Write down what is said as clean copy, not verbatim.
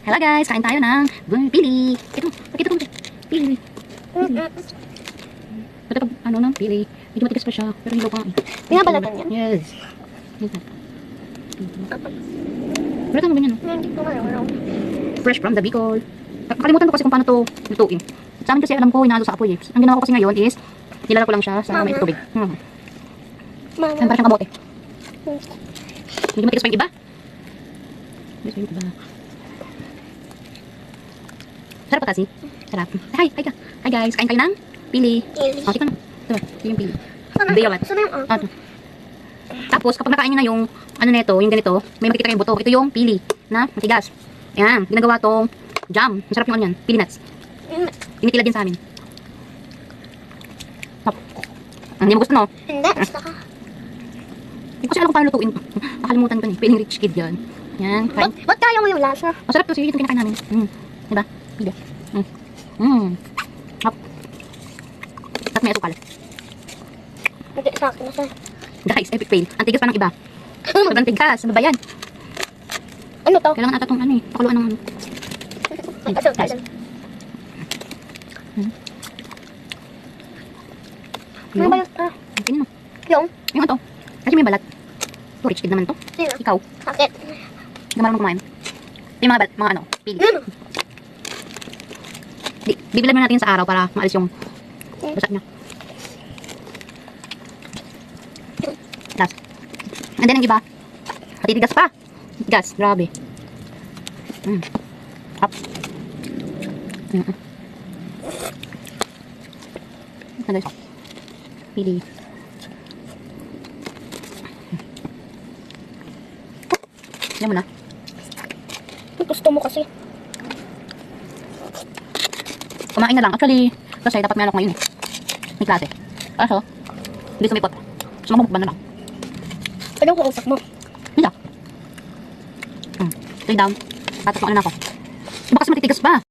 Hello guys, kain tayo ng pili. Ito, pakita ko. Pili. Ito, ano ng pili. Medyo matigas pa siya, pero hilaw pa. Pinabalatan yan? Yes. Balatan mo ganyan, no? Hindi ko alam. Fresh from the Bicol. Nakalimutan ko kasi kung paano to lutuin. Sa amin kasi alam ko, hinalo sa apoy eh. Ang ginawa ko kasi ngayon is, nilala ko lang siya sa may tubig. Yan, Mama. parang siyang kamote. Medyo matigas pa yung iba. Matigas pa yung iba. Sarap pa kasi. Sarap. Hi guys, kain tayo ng pili. Pili. O, tika na. Ito yung pili. Sana Bayawat. yung Ito. Tapos, kapag nakain nyo na yung, ano nito, yung ganito, may makikita kayong buto. Ito yung pili na matigas. Ayan, ginagawa tong jam. Masarap yung ano yan, pili nuts. Tinitila din sa amin. Hop. Hindi mo gusto, no? Hindi, gusto ka. Hindi ko kasi alam kung paano lutuin. Nakalimutan ko na eh. Piling rich kid yan. Yan, kain. Ba't kaya mo yung lasa? Masarap to, sige, ito kinakain namin. Diba? Pili. Hop. Tapos may asukal. Hindi, sa akin na siya. Guys, epic fail. Ang tigas pa ng iba. Sobrang tigas. Ano ba yan? Ano to? Kailangan ata itong ano eh. Pakuluan ng ano. Ay, asal, Guys. asal. Ano ba yun? Tingin mo. Yung? Yung ano to? Kasi may balat. To, rich kid naman to. Sino? Ikaw. Bakit? Hindi ka marunong kumain. Yung mga balat, mga ano, pili. Bibilan mo natin sa araw para maalis yung basa niya. Last. And then yung iba. Matitigas pa. Tigas. Grabe. Up. Ano guys? Pili. Yan mo na. Gusto mo kasi. Kumain na lang. Actually, kasi dapat may ano ko ngayon eh. May klase. Kaso, hindi sumipot. So, mamamukban na lang. Anong kausap mo? Hindi. Lay down. Tapos ano na ako. Iba kasi matitigas pa.